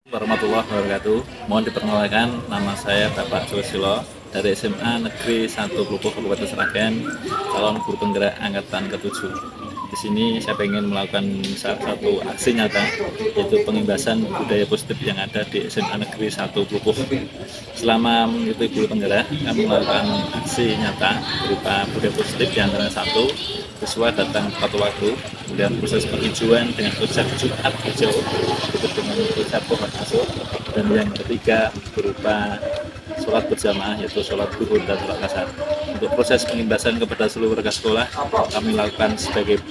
Warahmatullahi wabarakatuh. Mohon diperkenalkan, nama saya Bapak Susilo dari SMA Negeri 1 Klupuh Kabupaten Sragen, calon guru penggerak angkatan ke-7. Di sini saya ingin melakukan salah satu aksi nyata, yaitu pengimbasan budaya positif yang ada di SMA Negeri 1 Klupuh. Selama mengikuti guru penggerak, kami melakukan aksi nyata berupa budaya positif di antara satu, siswa datang tepat waktu, kemudian proses penghijauan dengan ucap Jumat hijau, itu dengan ucap pohon masuk, dan yang ketiga berupa sholat berjamaah, yaitu sholat zuhur dan sholat asar. Untuk proses pengimbasan kepada seluruh warga sekolah, kami lakukan sebagai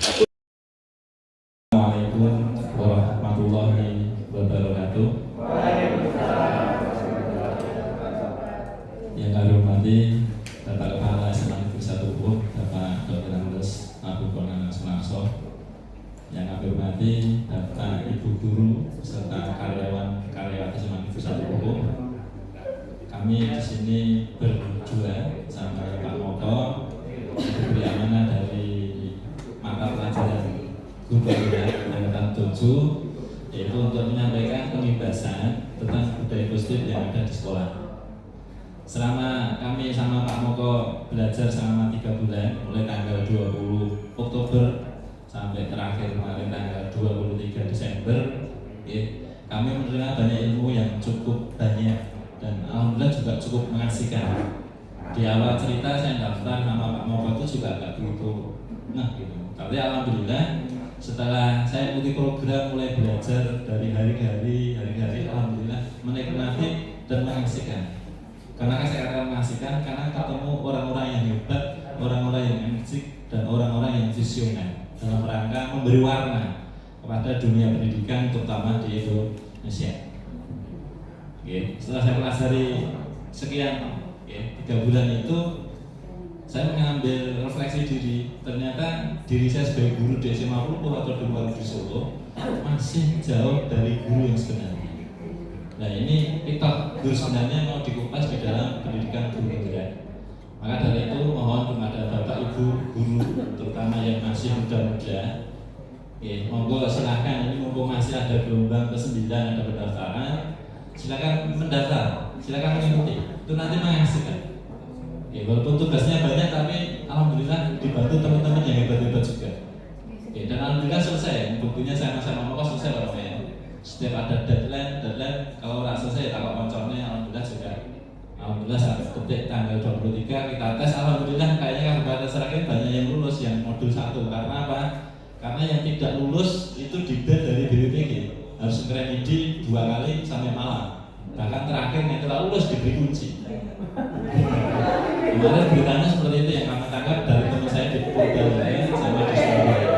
Assalamualaikum warahmatullahi wabarakatuh. Yang kami hormati Bapak Kepala SMA Negeri 1 Klupuh, Bapak Dr. Andes Abu Konan Sunarso. Yang kami hormati Bapak Ibu Guru serta karyawan SMA Negeri 1 Klupuh. Kami di sini berdua sama Pak Moko diberi amanah dari mata pelajaran guru penggerak angkatan 7, yaitu untuk menyampaikan pengimbasan tentang budaya positif yang ada di sekolah. Selama kami sama Pak Moko belajar selama 3 bulan, mulai tanggal 20 Oktober sampai terakhir kemarin tanggal 23 Desember, kami menerima banyak ilmu yang cukup banyak dan alhamdulillah juga cukup mengasihkan. Di awal cerita saya daftar nama Pak Moko itu juga agak begitu gitu. Tapi alhamdulillah setelah saya ikuti program mulai belajar dari hari ke hari, alhamdulillah menikmati dan mengasihkan. Kenapa saya katakan mengasihkan? Karena ketemu orang-orang yang hebat, orang-orang yang energik, dan orang-orang yang visioner dalam rangka memberi warna kepada dunia pendidikan, terutama di Indonesia. Setelah saya pelajari sekian 3 bulan itu, saya mengambil refleksi diri. Ternyata diri saya sebagai guru di SMA Klupuh atau di luar di Solo masih jauh dari guru yang sebenarnya. Nah, ini kita guru sebenarnya mau dikupas di dalam pendidikan guru penggerak. Maka dari itu mohon kepada Bapak Ibu guru, terutama yang masih muda-muda, monggo silahkan, ini mumpung masih ada gelombang ke-9 ada pendaftaran, silakan mendaftar, silakan mengikuti. Itu nanti mengasihkan. Walaupun tugasnya banyak, tapi alhamdulillah dibantu teman-teman yang hebat-hebat juga. Dan alhamdulillah selesai. Buktinya saya sama Moko selesai Pak ya. Setiap ada deadline kalau nggak selesai tak konconnya, alhamdulillah juga. Alhamdulillah sampai detik tanggal 23 kita tes, alhamdulillah kayaknya Kabupaten Sragen banyak yang lulus yang modul 1. Karena apa? Karena yang tidak lulus itu di-ban dari BPPG, harus ngeremedi 2 kali sampai malam. Bahkan terakhir yang telah lulus diberi kunci. Kemarin beritanya seperti itu yang kami tangkap dari teman saya di Purbalingga sama di Surabaya.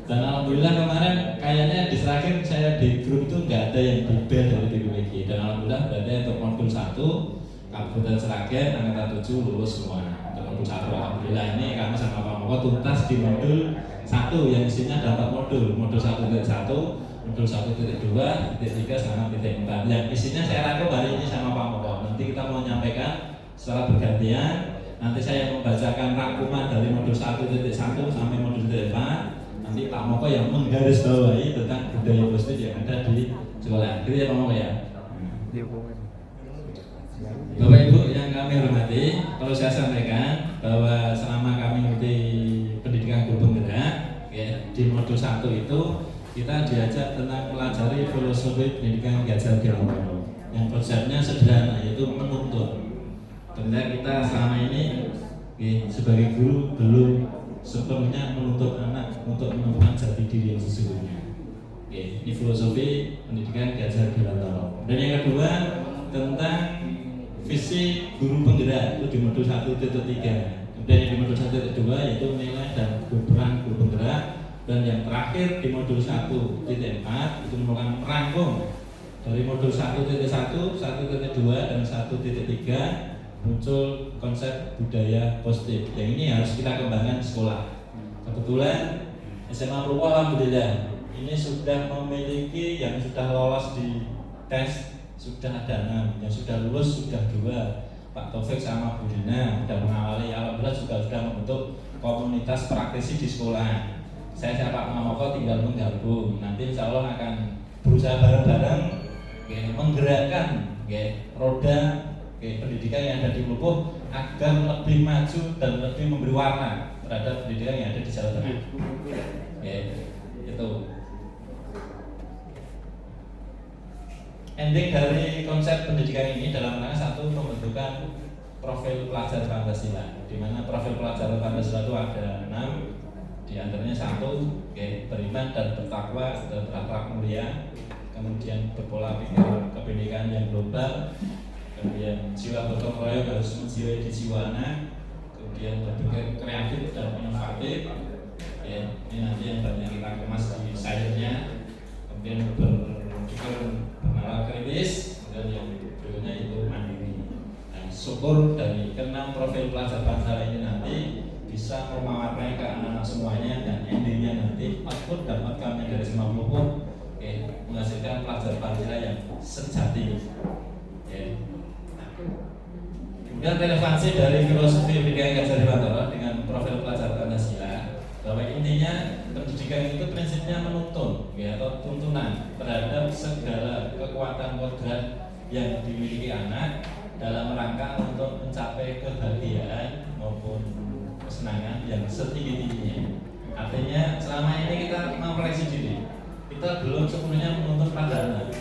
Dan alhamdulillah kemarin kayaknya di Sragen saya di grup itu nggak ada yang di-ban dari BPPG. Dan alhamdulillah berarti untuk modul 1 Kabupaten Sragen angkatan 7 lulus semua. Untuk modul 1 alhamdulillah ini kami sama Pak Moko tuntas di modul 1 yang isinya ada 4 modul. Modul 1.1, modul 1.2, titik 3 sama titik 4. Yang isinya saya rangkum hari ini sama Pak Moko. Nanti kita mau menyampaikan secara bergantian. Nanti saya membacakan rangkuman dari modul 1.1 sampai modul 4. Nanti Pak Moko yang menggarisbawahi tentang budaya positif yang ada di sekolah. Gitu ya Pak Moko ya. Bapak Ibu yang kami hormati, kalau saya sampaikan bahwa selama kami mengikuti pendidikan guru penggerak, di modul 1 itu kita diajak tentang pelajari filosofi pendidikan Gajar Gelantoro yang konsepnya sederhana, yaitu menuntut. Ternyata kita selama ini sebagai guru belum sepenuhnya menuntut anak untuk menemukan jati diri yang sesungguhnya. Ini filosofi pendidikan Gajar Gelantoro. Dan yang kedua tentang visi guru penggerak itu di modul 1.3. Kemudian di modul 1.2 yaitu nilai dan peran guru penggerak. Dan yang terakhir di modul 1.4 itu merupakan merangkum dari modul 1.1, 1.2, dan 1.3 muncul konsep budaya positif. Yang ini harus kita kembangkan di sekolah. Kebetulan SMA Klupuh alhamdulillah ini sudah memiliki yang sudah lolos di tes sudah ada 6, yang sudah lulus sudah 2. Pak Taufik sama Bu Dina sudah mengawali, alhamdulillah juga sudah membentuk komunitas praktisi di sekolah. saya Pak Mamoko tinggal menggabung. Nanti insya Allah akan berusaha bareng-bareng menggerakkan roda pendidikan yang ada di Lupuh agar lebih maju dan lebih memberi warna terhadap pendidikan yang ada di Jawa Tengah. Itu ending dari konsep pendidikan ini dalam rangka satu pembentukan profil pelajar Pancasila, di mana profil pelajar Pancasila itu ada 6, di antaranya 1 beriman dan bertakwa dan berakhlak mulia, kemudian berpola pikir kebinekaan yang global, kemudian jiwa gotong royong harus menjiwai di jiwana, kemudian berpikir kreatif dan inovatif. Ini nanti yang banyak kita kemas di sayurnya, kemudian berpikir bernalar kritis, dan yang berikutnya itu mandiri. Nah, syukur dari ke-6 profil pelajar Pancasila ini nanti bisa mewarnai ke anak-anak semuanya, dan endingnya nanti output dan outcome-nya dari semua Lupuh menghasilkan pelajar Pancasila yang sejati. Kemudian relevansi dari filosofi pendidikan Ki Hajar Dewantara dengan profil pelajar Pancasila, bahwa intinya pendidikan itu prinsipnya menuntun atau tuntunan terhadap segala kekuatan kodrat yang dimiliki anak dalam rangka untuk mencapai kebahagiaan maupun kesenangan yang setinggi-tingginya. Artinya selama ini kita memproyeksi diri, kita belum sepenuhnya menuntun pada anak.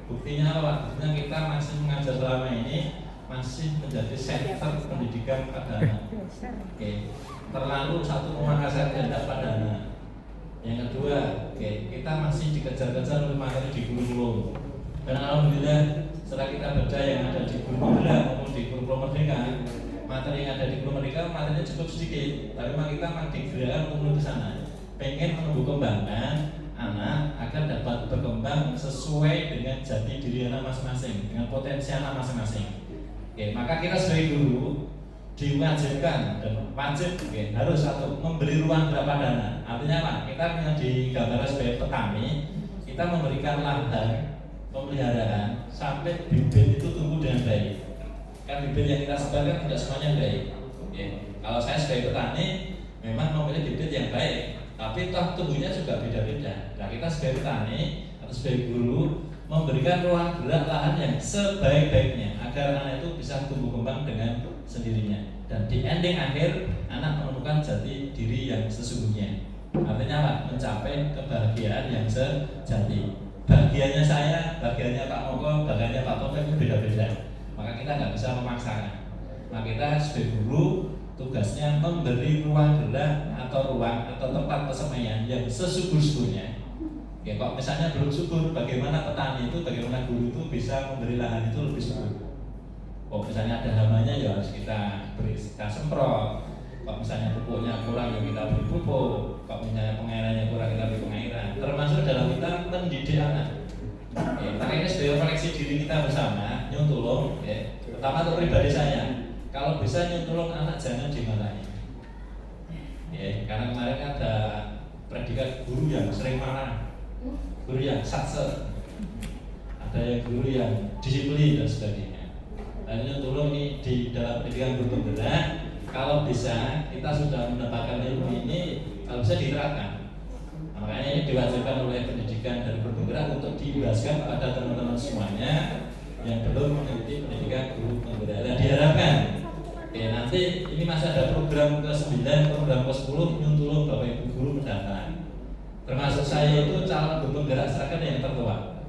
Buktinya apa? Buktinya kita masih mengajar selama ini masih menjadi center pendidikan pada anak. Terlalu satu memangkas kehendak pada anak. Yang kedua, kita masih dikejar-kejar oleh materi di kurikulum. Dan alhamdulillah setelah kita baca yang ada di kurikulum maupun di kurikulum Merdeka, materi yang ada di kurikulum Merdeka materinya cukup sedikit, tapi memang kita digerakkan untuk menuju sana. Pengen menumbuh kembangkan anak agar dapat berkembang sesuai dengan jati diri anak masing-masing, dengan potensi anak masing-masing. Maka kita sebagai guru diwajibkan dan wajib harus satu memberi ruang gerak pada anak. Artinya apa? Kita punya di gambaran sebagai petani, kita memberikan lahan pemeliharaan sampai bibit itu tumbuh dengan baik. Kan bibit yang kita sebarkan tidak semuanya baik. Kalau saya sebagai petani memang memilih bibit yang baik, tapi toh tumbuhnya juga beda-beda. Nah, kita sebagai petani atau sebagai guru memberikan ruang gerak lahan yang sebaik-baiknya agar anak itu bisa tumbuh kembang dengan sendirinya, dan di ending akhir anak menemukan jati diri yang sesungguhnya. Artinya apa? Mencapai kebahagiaan yang sejati. Bahagianya saya, bahagianya Pak Moko, bahagianya Pak Taufik itu beda-beda. Maka kita nggak bisa memaksakan. Maka kita sebagai guru tugasnya memberi ruang gerak atau ruang atau tempat kesemaian yang sesungguh-sungguhnya. Kok misalnya belum subur, bagaimana petani itu, bagaimana guru itu bisa memberi lahan itu lebih subur? Kok misalnya ada hamanya ya harus kita beri, kita semprot. Kok misalnya pupuknya kurang ya kita beri pupuk. Kok misalnya pengairannya kurang kita beri pengairan. Termasuk dalam kita mendidik anak. Maka ini sebagai refleksi diri kita bersama, nyuntulung. Pertama untuk pribadi saya, kalau bisa nyuntulung anak jangan dimarahi. Karena kemarin ada predikat guru yang sering marah, guru yang satse, ada yang guru yang disiplin dan sebagainya. Lainnya tolong ini di dalam pendidikan guru penggerak, kalau bisa kita sudah mendapatkan ilmu ini, kalau bisa diterapkan. Nah, makanya ini diwajibkan oleh pendidikan dari guru penggerak untuk dijelaskan kepada teman-teman semuanya yang belum mengikuti pendidikan guru penggerak. Dan diharapkan nanti ini masih ada program ke-9, program ke-10 nyuntulung Bapak Ibu guru mendaftar. Termasuk saya itu calon guru penggerak seragam yang tertua.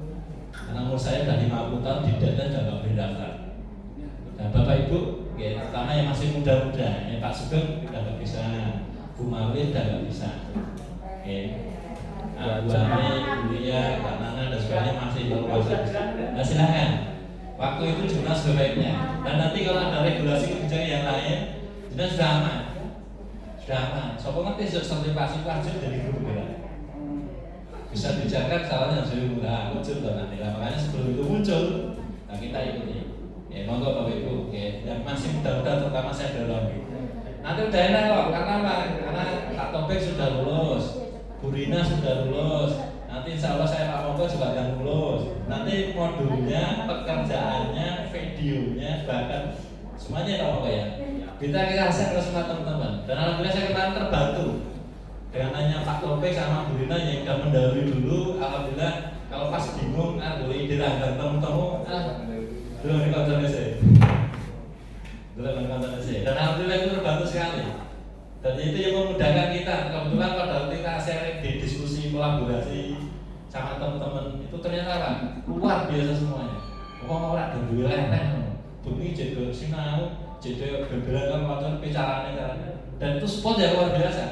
Karena umur saya sudah 50 tahun di data dan nggak boleh daftar. Dan Bapak Ibu, terutama yang masih muda-muda, Pak Sugeng sudah nggak bisa, Bu Mawin sudah nggak bisa. Bu Ani, Bu Lia, Kak Nana dan sebagainya masih berkuasa. Nah silakan. Waktu itu juga sebaiknya. Dan nanti kalau ada regulasi kebijakan yang lain, jelas sudah aman. Sudah aman. Sopo ngerti sertifikasi wajib dari guru penggerak. Bisa dijaga salahnya jadi murah, muncul nanti. Makanya sebelum itu muncul, nah kita ikuti. Monggo Bapak Ibu, yang masih muda-muda terutama saya dorong. Nanti udah enak kok, karena apa? Karena Pak Topik sudah lulus, Bu Rina sudah lulus. Nanti insya Allah saya Pak Moko juga akan lulus. Nanti modulnya, pekerjaannya, videonya, bahkan semuanya Pak Moko ya. Kita share ke semua teman-teman. Dan alhamdulillah saya kemarin terbantu dengan nanya Pak Topik sama Bu Rina yang sudah mendahului dulu, alhamdulillah kalau pas bingung, boleh ide lah, temu-temu, belum di kantor saya, dan alhamdulillah itu terbantu sekali. Dan itu yang memudahkan kita. Kebetulan pada waktu kita sharing di diskusi kolaborasi sama teman-teman itu ternyata apa? Luar biasa semuanya. Orang-orang dan dua lain-lain, bumi jadi sinau, jadi beberapa macam caranya, dan itu sport yang luar biasa.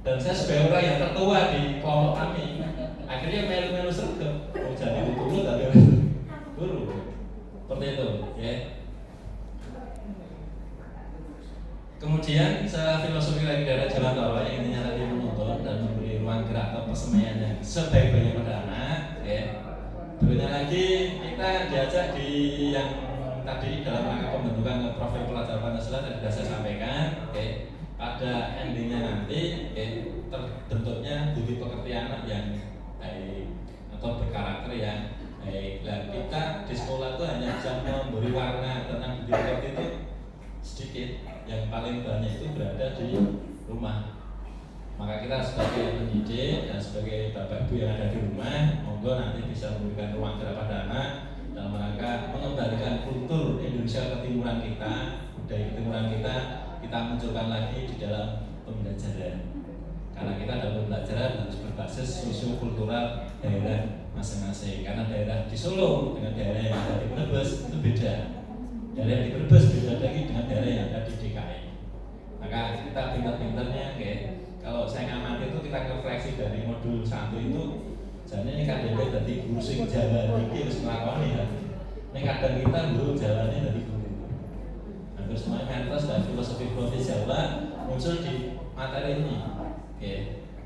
Dan saya sebagai orang yang tertua di kelompok kami, akhirnya melu-melu sergap. Oh jadi dulu tapi guru, seperti itu, ya. Kemudian secara filosofi lagi dari jalan tol yang intinya tadi menuntun dan memberi ruang gerak atau persemaian yang sebaik-baiknya pada anak, ya. Berikutnya lagi kita diajak di yang tadi dalam rangka pembentukan profil pelajar Pancasila tadi sudah saya sampaikan, ya. Pada endingnya nanti terbentuknya budi pekerti anak yang baik atau berkarakter yang baik. Dan kita di sekolah itu hanya bisa memberi warna tentang budi pekerti itu sedikit, yang paling banyak itu berada di rumah. Maka kita sebagai pendidik dan sebagai bapak ibu yang ada di rumah, monggo nanti bisa memberikan ruang gerak pada anak dalam rangka mengembalikan kultur Indonesia ketimuran kita, budaya ketimuran kita munculkan lagi di dalam pembelajaran. Karena kita dalam pembelajaran harus berbasis sosio-kultural daerah masing-masing. Karena daerah di Solo dengan daerah yang ada di Brebes itu beda. Daerah yang di Brebes beda lagi dengan daerah yang ada di DKI. Maka kita pintar-pintarnya, kalau saya ngamati itu kita refleksi dari modul 1 itu, jadi ini KDP tadi guru sing Jawa ini harus melakukan ya. Ini kadang kita guru Jawanya dari guru. Terus semuanya mentos dan filosofi Jawa muncul di materi ini,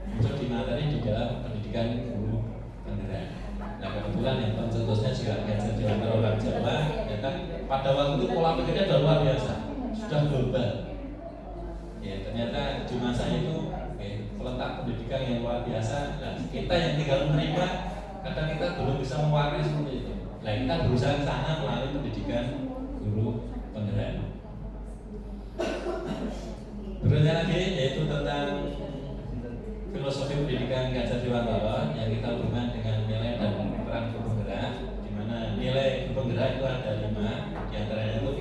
muncul di materi di dalam pendidikan guru penggerak. Nah kebetulan yang pencetusnya juga ngajar di antara orang Jawa, ya kan pada waktu itu pola pikirnya sudah luar biasa, sudah global. Ya ternyata di masa itu letak pendidikan yang luar biasa, dan kita yang tinggal menerima, kadang kita belum bisa mewarnai seperti itu. Nah kita berusaha ke sana melalui pendidikan guru penggerak. Berikutnya lagi yaitu tentang filosofi pendidikan Gajar Dewantara yang kita hubungkan dengan nilai dan peran guru penggerak, di mana nilai guru penggerak itu ada 5, di antaranya itu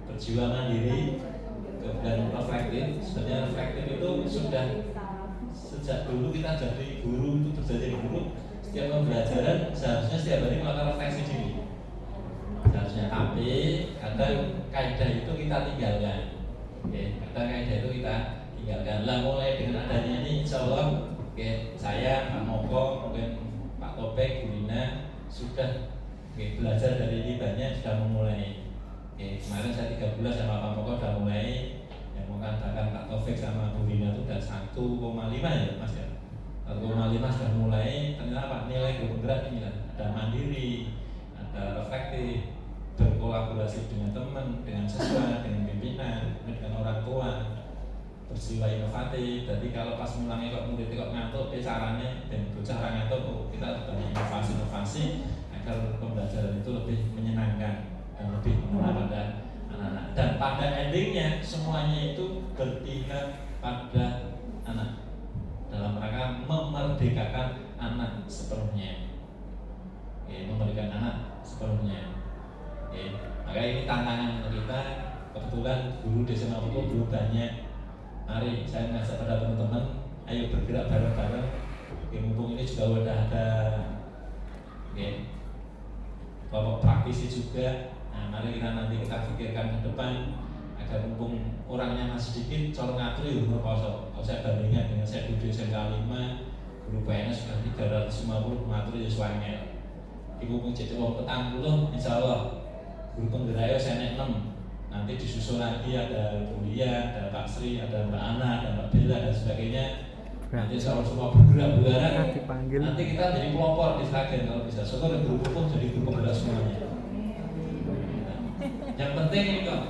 berjiwa mandiri dan reflektif. Sebenarnya reflektif itu sudah sejak dulu kita jadi guru, itu terjadi guru setiap pembelajaran seharusnya setiap hari melakukan refleksi diri seharusnya, tapi kadang kaidah itu kita tinggalkan. Kadang kaidah itu kita tinggalkan. Lah mulai dengan adanya ini insya Allah saya, Pak Moko, mungkin Pak Topik, Bu Rina sudah belajar dari ini banyak, sudah memulai. Kemarin saya 3 bulan sama Pak Moko sudah mulai, yang mengatakan Pak Topik sama Bu Rina itu sudah 1,5 ya Mas ya, 1,5 sudah mulai. Ternyata Pak nilai guru penggerak ini kan ada mandiri, ada reflektif, berkolaborasi dengan teman, dengan siswa, dengan pimpinan, dengan orang tua, berjiwa inovatif. Jadi kalau pas mulangnya kok murid kok ngantuk, caranya dan bocah orang ngantuk, kita harus banyak inovasi-inovasi agar pembelajaran itu lebih menyenangkan dan lebih mengena pada anak-anak. Dan pada endingnya semuanya itu berpihak pada anak dalam rangka memerdekakan anak sepenuhnya. Memerdekakan anak sepenuhnya. Maka ini tantangan untuk kita. Kebetulan guru di SMA belum banyak. Mari saya mengajak pada teman-teman, ayo bergerak bareng-bareng. Mumpung ini juga sudah ada kelompok praktisi juga. Nah, mari kita nanti kita pikirkan ke depan agar mumpung orangnya masih sedikit, colong ngatur ya berkosong. Kalau saya bandingkan dengan saya duduk SMK 5, guru PNS sudah 350 ngatur ya suangel. Ibu pun jadi wong 40, insya Allah guru penggerak saya naik 6. Nanti disusul lagi ada Bulia, ada Pak Sri, ada Mbak Ana, ada Mbak Bella dan sebagainya. Nanti kalau semua bergerak nanti kita jadi pelopor di Sragen kalau bisa. Soalnya guru pun jadi guru penggerak semuanya. Yang penting ini kok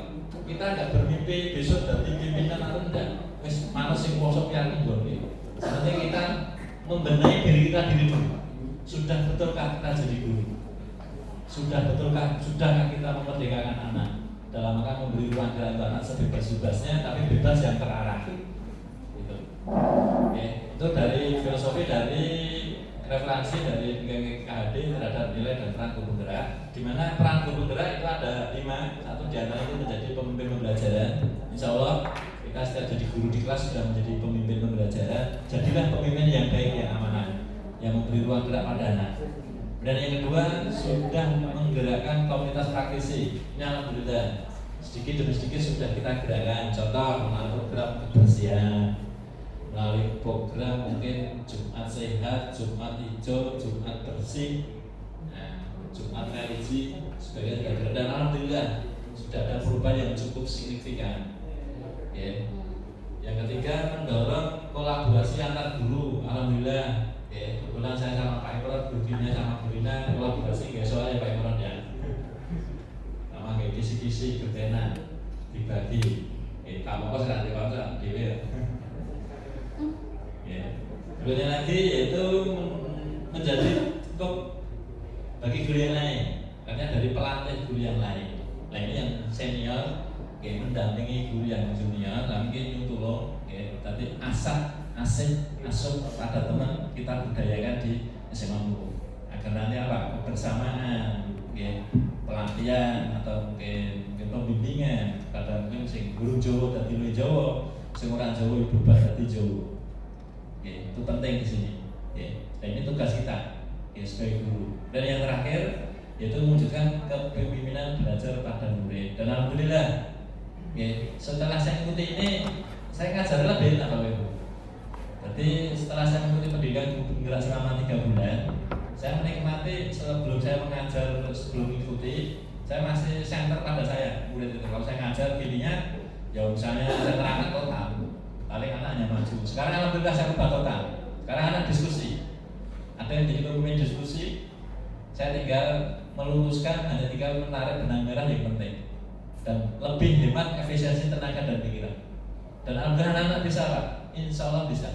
kita nggak bermimpi besok dari pimpinan atau enggak. Wes mana sing kuasa pian nggon iki. Sebenarnya kita membenahi diri kita dulu. Sudah betulkah kita jadi guru? Sudah betulkah kita memerdekakan anak dalam rangka memberi ruang gerak untuk anak sebebas-bebasnya, tapi bebas yang terarah. Itu Itu dari filosofi, dari refleksi dari KHD terhadap nilai dan peran guru penggerak, di mana peran guru penggerak itu ada 5. Satu diantara itu menjadi pemimpin pembelajaran. Insya Allah kita setiap jadi guru di kelas sudah menjadi pemimpin pembelajaran. Jadilah pemimpin yang baik, yang amanah, yang memberi ruang gerak pada anak. Dan yang kedua, sudah menggerakkan komunitas praktisi. Ini alhamdulillah sedikit demi sedikit sudah kita gerakkan. Contoh melalui program kebersihan, melalui program mungkin Jumat Sehat, Jumat Hijau, Jumat Bersih, Jumat Religi, sebagai gerak. Dan alhamdulillah sudah ada perubahan yang cukup signifikan. Ya. Yang ketiga, mendorong kolaborasi antar guru. Alhamdulillah. Kebetulan saya sama Pak Imron, Budina sama Bu Rina kolaborasi nggak soalnya Pak Imron ya. Sama kayak kisi-kisi berkenan dibagi. Kamu kok sedang dewasa dewe ya. Kemudian lagi yaitu menjadi cukup bagi guru yang lain, karena dari pelatih guru yang lain. Nah ini yang senior, mendampingi guru yang junior, nah mungkin tolong, tadi asuh pada teman kita budayakan di SMA Muku agar nanti apa kebersamaan, pelatihan atau mungkin pembimbingan pada mungkin sing guru Jawa dan luwih Jawa, sing ora Jawa berubah dadi Jawa. Itu penting di sini. Dan ini tugas kita sebagai guru. Dan yang terakhir yaitu mewujudkan kepemimpinan belajar pada murid. Dan alhamdulillah, setelah saya ikuti ini, saya ngajar lebih enak Bapak Ibu. Jadi setelah saya mengikuti pendidikan guru penggerak selama 3 bulan, saya menikmati sebelum saya mengajar, sebelum mengikuti, saya masih center pada saya murid itu. Kalau saya ngajar gininya, ya misalnya saya terangkan total, paling anaknya maju. Sekarang alhamdulillah saya ubah total. Sekarang anak diskusi. Ada yang jadi pemimpin diskusi, saya tinggal meluruskan, hanya tinggal menarik benang merah yang penting. Dan lebih hemat efisiensi tenaga dan pikiran. Dan alhamdulillah anak-anak bisa Pak, insya Allah bisa.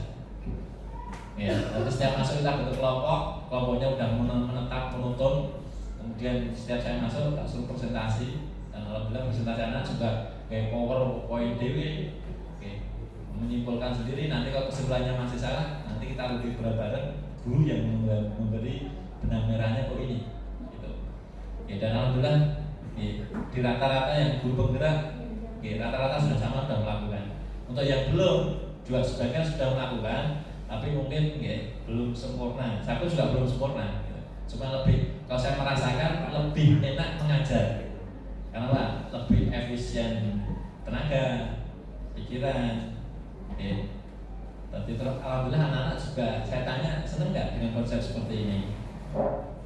Ya, nanti setiap masuk kita bentuk kelompok, kelompoknya udah menetap menuntun. Kemudian setiap saya masuk tak suruh presentasi, dan alhamdulillah presentasi anak juga kayak PowerPoint dewi, menyimpulkan sendiri. Nanti kalau kesimpulannya masih salah, nanti kita lebih bareng guru yang memberi benang merahnya kok ini. Gitu. Dan alhamdulillah di rata-rata yang guru penggerak, rata-rata sudah sama sudah melakukan. Untuk yang belum, juga sebagian sudah melakukan, tapi mungkin belum sempurna. Saya pun juga belum sempurna. Cuma lebih, kalau saya merasakan lebih enak mengajar. Karena apa? Lebih efisien tenaga, pikiran. Tapi alhamdulillah anak-anak juga saya tanya seneng nggak dengan konsep seperti ini.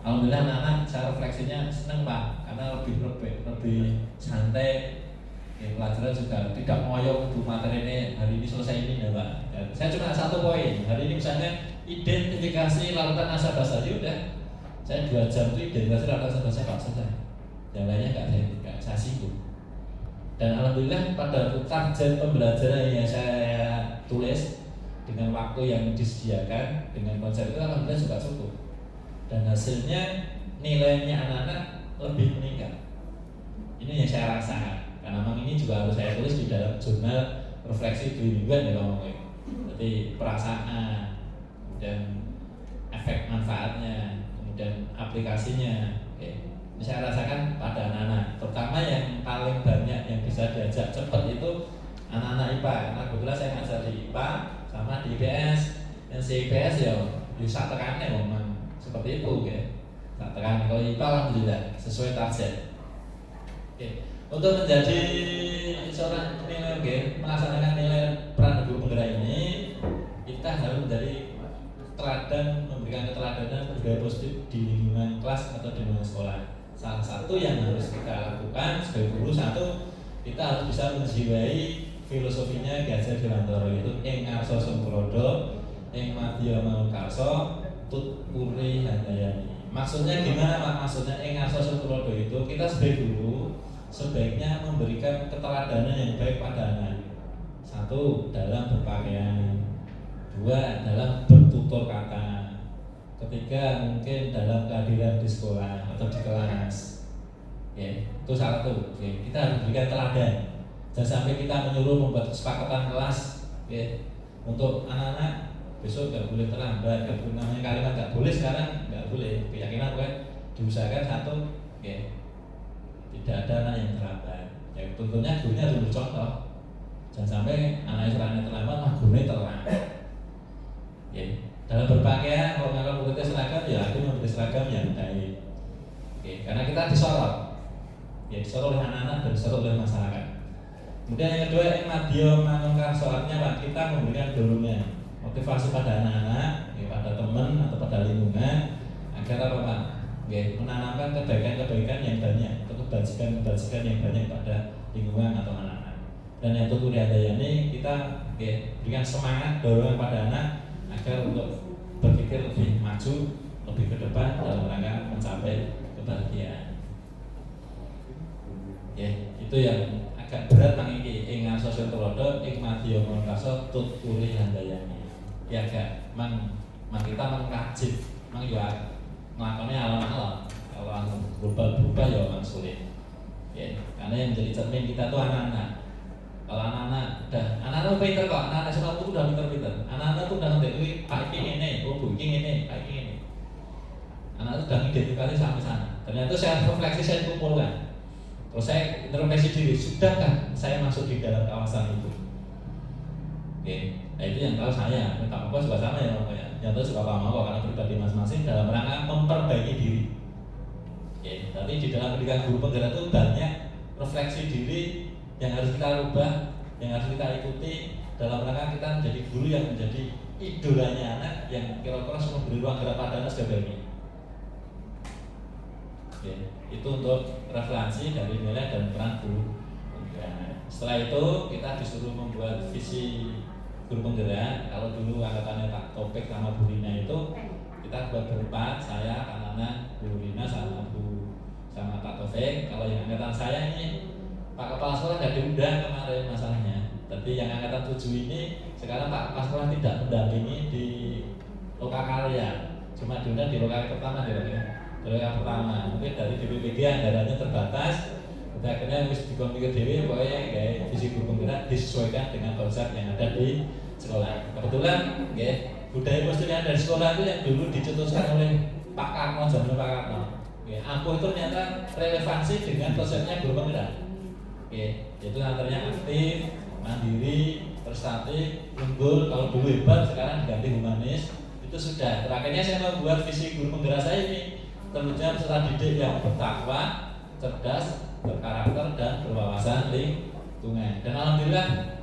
Alhamdulillah anak-anak cara refleksinya seneng Pak, karena lebih santai. Pelajaran juga tidak ngoyo untuk materi ini hari ini selesai ini ya Pak. Dan saya cuma 1 poin. Hari ini misalnya identifikasi larutan nasabah saja udah. Saya 2 jam itu identifikasi larutan nasabah saya Pak selesai. Yang lainnya nggak saya singgung. Dan alhamdulillah pada target pembelajaran yang saya tulis dengan waktu yang disediakan dengan konsep itu alhamdulillah juga cukup. Dan hasilnya nilainya anak-anak lebih meningkat. Ini yang saya rasakan. Karena memang ini juga harus saya tulis di dalam jurnal refleksi 2 mingguan ya ngomongnya. Jadi perasaan, kemudian efek manfaatnya, kemudian aplikasinya. Ini saya rasakan pada anak-anak, terutama yang paling banyak yang bisa diajak cepat itu anak-anak IPA. Karena kebetulan saya ngajar di IPA sama di IPS. Dan si IPS ya bisa tekannya memang seperti itu tak tekan. Kalau IPA alhamdulillah sesuai target. Untuk menjadi seorang nilai melaksanakan nilai peran guru penggerak ini, kita harus menjadi teladan, memberikan keteladanan budaya positif di lingkungan kelas atau di lingkungan sekolah. Salah satu yang harus kita lakukan sebagai guru, satu kita harus bisa menjiwai filosofinya Ki Hajar Dewantara, yaitu ing arsa semprodo, ing madya manukarsa, tut puri handayani. Maksudnya gimana Pak? Maksudnya ing arsa semprodo itu kita sebagai guru sebaiknya memberikan keteladanan yang baik pada anak. 1, dalam berpakaian. 2, dalam bertutur kata. 3, mungkin dalam kehadiran di sekolah atau di kelas. Itu 1. Kita harus berikan teladan. Jangan sampai kita menyuruh membuat kesepakatan kelas untuk anak-anak besok nggak boleh terlambat, nggak boleh, namanya kalimat nggak boleh sekarang nggak boleh. Keyakinan kan diusahakan satu, ya, tidak ada anak yang terlambat. Ya tentunya gurunya harus bercontoh. Jangan sampai anak serangnya terlambat, mah gurunya terlambat. Ya, dalam berpakaian, kalau memang muridnya seragam, ya aku memberi seragam yang baik. Ya, karena kita disorot, ya disorot oleh anak-anak dan disorot oleh masyarakat. Kemudian yang kedua, Madio Manungkar, soalnya Pak, kita memberikan dorongan, motivasi pada anak-anak, ya, pada teman atau pada lingkungan, agar apa Pak? Ya, menanamkan kebaikan-kebaikan yang banyak atau kebajikan-kebajikan yang banyak pada lingkungan atau anak-anak. Dan yang tutur ini kita, ya, berikan semangat, dorongan pada anak agar untuk berpikir lebih maju, lebih ke depan dalam rangka mencapai kebahagiaan. Ya, itu yang agak berat mangiki ing sosial tulodo ing madya mangkasa tuturi handayani. Ya agak mang kita mengkajib, mang yo nglakone alon-alon. Kalau berubah-ubah ya mang sulit. Ya, karena yang menjadi cermin kita tuh anak-anak. Kalau anak-anak pinter kok, anak-anak sekolah itu udah pinter-pinter. Anak-anak tuh udah ngerti, Pak ini, oh Bu ini, Pak ini. Anak itu udah ngidentifikasi sampai sana. Ternyata saya refleksi, saya kumpulkan. Terus saya introspeksi diri, sudahkah saya masuk di dalam kawasan itu? Oke, nah itu yang tahu saya. Minta apa juga sama ya, yang tahu juga paham kok, karena pribadi masing-masing dalam rangka memperbaiki diri. Oke, tapi di dalam pendidikan guru penggerak itu banyak refleksi diri yang harus kita rubah, yang harus kita ikuti dalam rangka kita menjadi guru yang menjadi idolanya anak yang kira-kira semua beri ruang gerak pada anak sebagai ya, itu untuk referensi dari nilai dan peran guru. Setelah itu kita disuruh membuat visi guru penggerak. Kalau dulu angkatannya Pak Topik sama Bu Rina itu kita buat berempat, saya, Kak Nana, Bu Rina sama Pak Taufik. Kalau yang angkatan saya ini Pak Kepala Sekolah tidak diundang kemarin masalahnya. Tapi yang angkatan 7 ini sekarang Pak Kepala Sekolah tidak mendampingi di Lokakarya, cuma diundang di Lokakarya pertama yang pertama. Mungkin dari BPPG anggarannya terbatas. Kita akhirnya harus dikomunikasi dewi, pokoknya kayak visi guru penggerak disesuaikan dengan konsep yang ada di sekolah. Kebetulan, ya, budaya postur yang ada di sekolah itu yang dulu dicetuskan oleh Pak Karno, zaman Pak Karno. Ya, aku itu ternyata relevansi dengan konsepnya guru penggerak. Ya, itu antaranya aktif, mandiri, prestatif, unggul. Kalau dulu hebat, sekarang diganti humanis. Itu sudah. Terakhirnya saya membuat visi guru penggerak saya ini. Tentunya peserta didik yang bertakwa, cerdas, berkarakter dan berwawasan lingkungan. Dan alhamdulillah,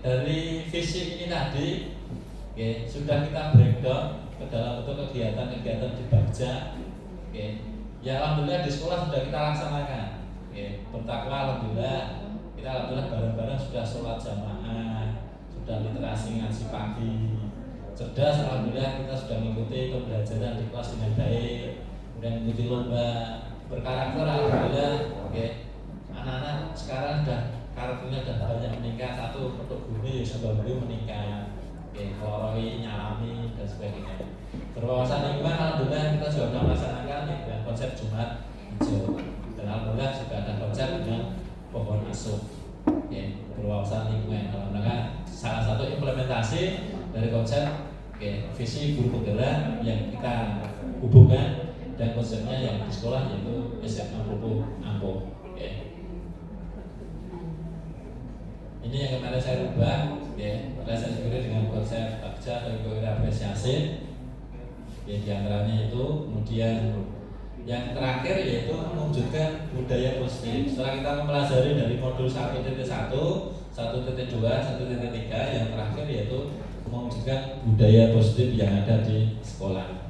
dari visi ini tadi, sudah kita breakdown ke dalam bentuk kegiatan-kegiatan di Bagja. Ya alhamdulillah di sekolah sudah kita laksanakan. Bertakwa alhamdulillah, kita alhamdulillah bareng-bareng sudah sholat jamaah, sudah literasi ngaji pagi. Cerdas alhamdulillah kita sudah mengikuti pembelajaran di kelas dengan baik. Dan mengikuti lomba. Berkarakter alhamdulillah, anak-anak sekarang sudah karakternya sudah banyak meningkat. Satu untuk guru ya sudah meningkat, Koroi, Nyalami dan sebagainya. Berwawasan lingkungan alhamdulillah kita sudah melaksanakan dengan konsep Jumat hijau. Dan alhamdulillah juga ada konsep dengan pohon asuh. Berwawasan lingkungan dalam rangka salah satu implementasi dari konsep visi guru penggerak yang kita hubungkan dan konsepnya yang di sekolah yaitu SMA Pupuk Ampuh. Ini yang kemarin saya rubah, saya sendiri dengan konsep Bagja atau Ekonomi Apresiasi. Di antaranya itu, kemudian yang terakhir yaitu mewujudkan budaya positif. Setelah kita mempelajari dari modul 1.1, 1.2, 1.3, yang terakhir yaitu mewujudkan budaya positif yang ada di sekolah.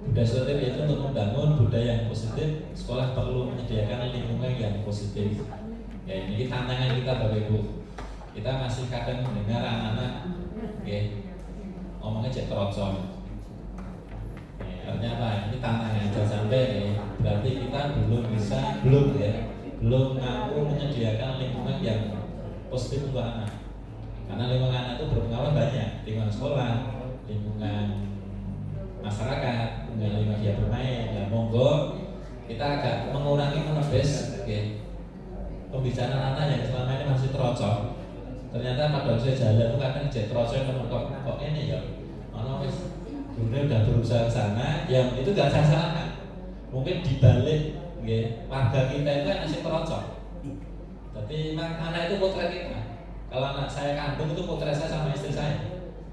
Budaya positif yaitu untuk membangun budaya yang positif, sekolah perlu menyediakan lingkungan yang positif. Ya, ini tantangan kita Bapak Ibu. Kita masih kadang mendengar anak-anak ngomongnya cek terocong. Artinya apa? Ini tantangan jangan sampai berarti kita belum mampu menyediakan lingkungan yang positif untuk anak. Karena lingkungan anak itu berpengaruh banyak, lingkungan sekolah, lingkungan masyarakat, lingkungan dia bermain. Dan monggo kita agak mengurangi menebis pembicaraan anak yang selama ini masih terocok. Ternyata pada usia jalan itu kadang jadi terocok kok ini ya. Ono wis gurune udah berusaha ke sana, yang itu gak saya salahkan. Mungkin dibalik nggih, warga kita itu anak sing terocok. Tapi memang anak itu potret kita. Kalau anak saya kandung itu potret saya sama istri saya.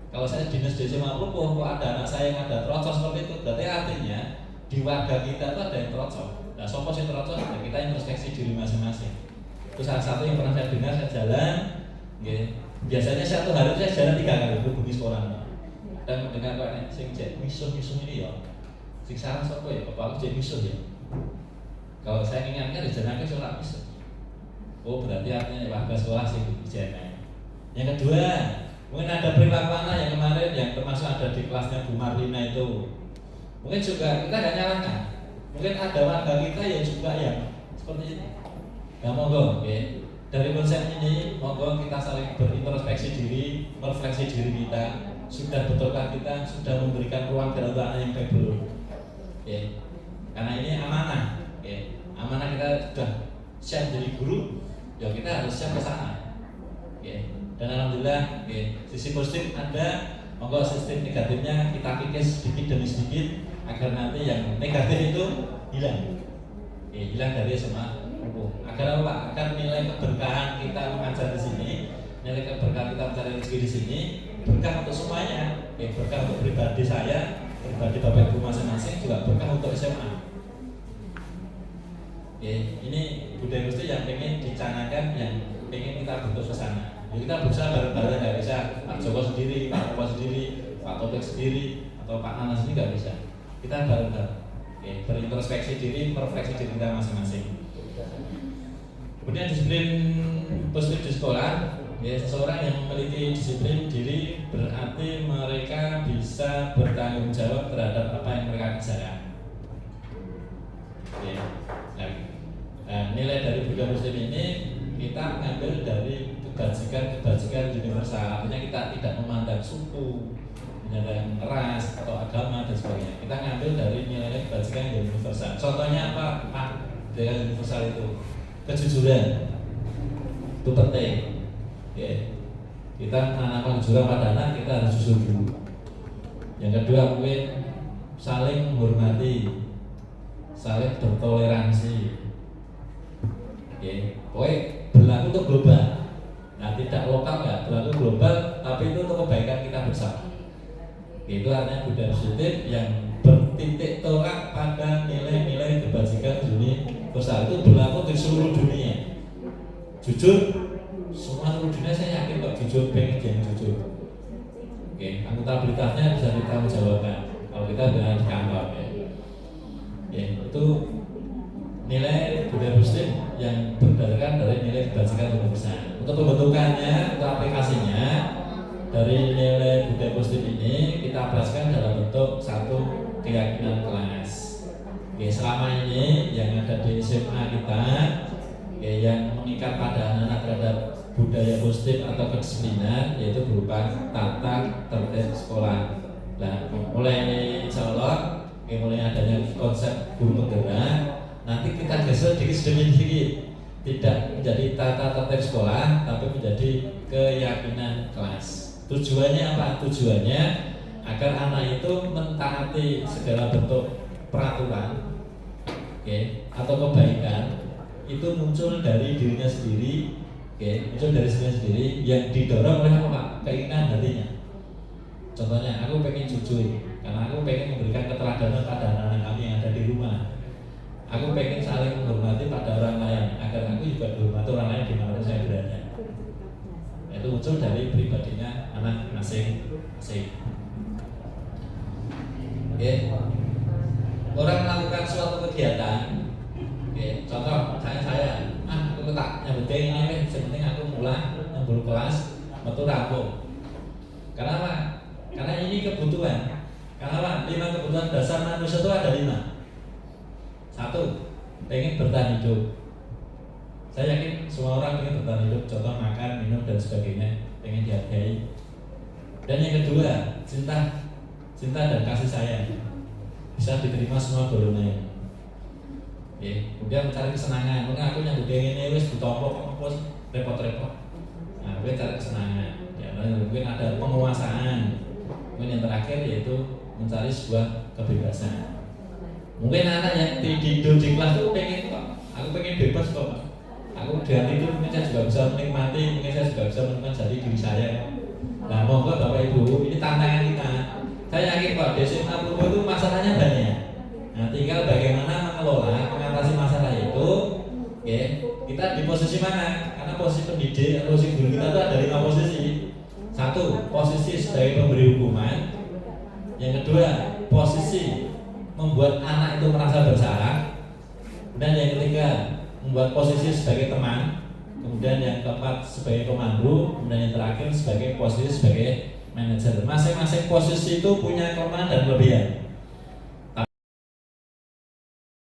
Kalau saya dinas di SMA Rupuh, kok ada anak saya yang ada terocok seperti itu, berarti artinya di warga kita itu ada yang terocok. Nah, sopo sing terocok, ya kita introspeksi diri masing-masing. Itu salah satu yang pernah saya dengar, saya jalan, nggih. Biasanya satu hari saya jalan 3 kali hubungi sekolah. Dan mendengar kok sing cek misuh-misuh ini ya. Sing sarang sapa ya? Apa aku cek misuh ya? Kalau saya ingatkan di jalan ke sholat misuh. Oh, berarti artinya warga sekolah sing bijak. Yang kedua, mungkin ada perilaku anak yang kemarin yang termasuk ada di kelasnya Bu Marlina itu. Mungkin juga kita gak nyalahkan. Mungkin ada warga kita yang juga yang seperti ini. Ya monggo, okay. Dari konsep ini monggo kita saling berintrospeksi diri, merefleksi diri kita. Sudah betulkah kita sudah memberikan ruang untuk anak yang baik belum? Okay. Karena ini amanah. Okay. Amanah kita sudah siap jadi guru, ya kita harus siap ke sana. Okay. Dan alhamdulillah, sisi positif ada, monggo sistem negatifnya kita kikis sedikit demi sedikit agar nanti yang negatif itu hilang, hilang dari semua hukum. Agar apa? Agar nilai keberkahan kita mengajar di sini, nilai keberkahan kita mencari rezeki di sini, berkah untuk semuanya, berkah untuk pribadi saya, pribadi bapak ibu masing-masing, juga berkah untuk SMA. Ini budaya Gusti yang pengen dicanangkan, yang pengen kita bentuk ke sana. Jadi kita berusaha bareng-bareng, nggak bisa Pak Joko sendiri, Pak Joko sendiri, Pak Topik sendiri, atau Pak Nanas sendiri nggak bisa. Kita bareng-bareng, berintrospeksi diri, merefleksi diri kita masing-masing. Kemudian disiplin positif di sekolah, seseorang yang memiliki disiplin diri berarti mereka bisa bertanggung jawab terhadap apa yang mereka kerjakan. Nilai dari budaya Muslim ini kita mengambil dari kebajikan universal, artinya kita tidak memandang suku, memandang ras atau agama dan sebagainya. Kita ngambil dari nilai kebajikan yang universal. Contohnya apa, Pak? Dengan universal itu kejujuran, itu penting. Kita menanamkan kejujuran pada anak, kita harus jujur dulu. Yang kedua mungkin saling menghormati, saling bertoleransi. Pokoknya berlaku untuk global. Nah, tidak lokal nggak, berlaku global, tapi itu untuk kebaikan kita bersama. Itu artinya budaya positif yang bertitik tolak pada nilai-nilai kebajikan universal. Itu berlaku di seluruh dunia. Jujur, semua seluruh dunia saya yakin kok jujur, pengen jadi jujur. Akuntabilitasnya bisa ditanggungjawabkan kalau kita berada di kantor. Itu nilai budaya positif yang berdasarkan dari nilai kebajikan universal. Untuk pembentukannya, untuk aplikasinya dari nilai budaya positif ini kita aplikasikan dalam bentuk satu keyakinan kelas. Selama ini yang ada di SMA kita yang mengikat pada anak-anak terhadap budaya positif atau kedisiplinan yaitu berupa tata tertib sekolah. Nah, mulai insya Allah mulai adanya konsep guru penggerak. Nanti kita geser sedikit, tidak menjadi tata tertib sekolah, tapi menjadi keyakinan kelas. Tujuannya apa? Tujuannya agar anak itu mentaati segala bentuk peraturan, atau kebaikan itu muncul dari dirinya sendiri, muncul dari dirinya sendiri yang didorong oleh apa? Keinginan hatinya. Contohnya, aku pengen jujur karena aku pengen memberikan keteladanan pada anak-anak kami yang ada di rumah. Aku pengen saling menghormati pada orang lain agar aku juga dihormati orang lain di mana saya berada. Itu muncul dari pribadinya anak masing-masing. Orang melakukan suatu kegiatan, contoh saya, aku tak nyambut ini, sepenting aku mulai nyambut kelas, metu rampung. Karena apa? Karena ini kebutuhan. Karena apa? 5 kebutuhan dasar manusia itu ada 5. 1, pengen bertahan hidup. Saya yakin semua orang pengen bertahan hidup, contoh makan, minum dan sebagainya, pengen dihargai. Dan yang kedua, cinta dan kasih sayang bisa diterima semua golongan. Kemudian mencari kesenangan. Mungkin aku yang ini wis ditompok repot-repot. Nah, gue cari kesenangan. Ya, mungkin ada penguasaan. Kemudian yang terakhir yaitu mencari sebuah kebebasan. Mungkin anak yang di kelas itu pengen kok, aku pengen bebas kok. Aku dengan itu mungkin saya juga bisa menikmati, mungkin saya juga bisa menikmati jadi diri saya. Nah, monggo Bapak Ibu, ini tantangan kita. Saya yakin kok di SMA Purwo itu masalahnya banyak. Nah, tinggal bagaimana mengelola, mengatasi masalah itu. Oke, kita di posisi mana? Karena posisi pendidik, posisi guru kita itu ada 5 posisi. 1, posisi sebagai pemberi hukuman. Yang kedua, posisi membuat anak itu merasa bersalah. Dan yang ketiga, membuat posisi sebagai teman. Kemudian yang keempat sebagai pemandu. Kemudian yang terakhir sebagai posisi sebagai manajer. Masing-masing posisi itu punya kelemahan dan kelebihan.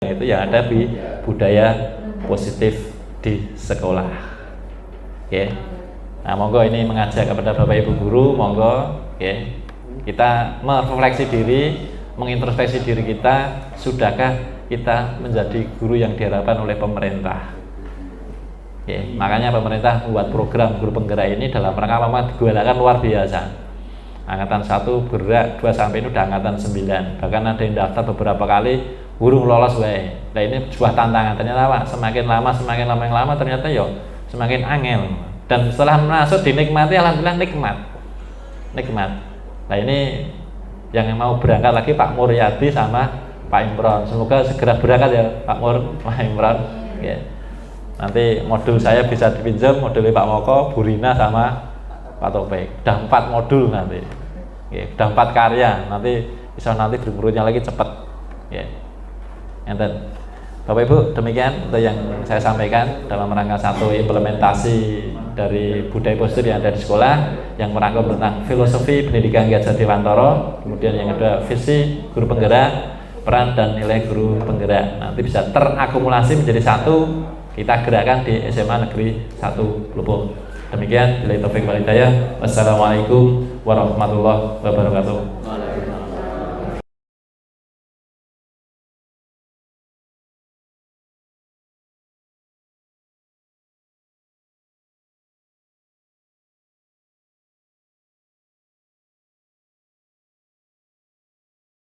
Itu yang ada di budaya positif di sekolah. Oke. Nah, monggo ini mengajak kepada Bapak Ibu guru, monggo kita merefleksi diri, mengintrospeksi diri kita, sudahkah kita menjadi guru yang diharapkan oleh pemerintah. Makanya pemerintah membuat program guru penggerak ini dalam rangka menggalakkan luar biasa. Angkatan 1 bergerak, 2 sampai ini udah angkatan 9. Bahkan ada yang daftar beberapa kali burung lolos wae. Nah, ini sebuah tantangan. Ternyata Pak, semakin lama yang lama ternyata semakin angel. Dan setelah masuk dinikmati, alhamdulillah nikmat. Nah, ini yang mau berangkat lagi Pak Muryadi sama Pak Imron. Semoga segera berangkat ya Pak Pak Imron. Nanti modul saya bisa dipinjam, modulnya Pak Moko, Bu Rina sama Pak Topik. Udah 4 modul nanti. Udah 4 karya. Nanti bisa nanti berikutnya lagi cepat. Enten. Bapak Ibu, demikian untuk yang saya sampaikan dalam rangka satu implementasi dari budaya positif yang ada di sekolah yang merangkum tentang filosofi pendidikan Ki Hajar Dewantara, kemudian yang kedua visi guru penggerak, peran dan nilai guru penggerak. Nanti bisa terakumulasi menjadi satu, kita gerakkan di SMA Negeri 1 Lubuk. Demikian, billahi taufik wal hidayah. Wassalamualaikum warahmatullahi wabarakatuh.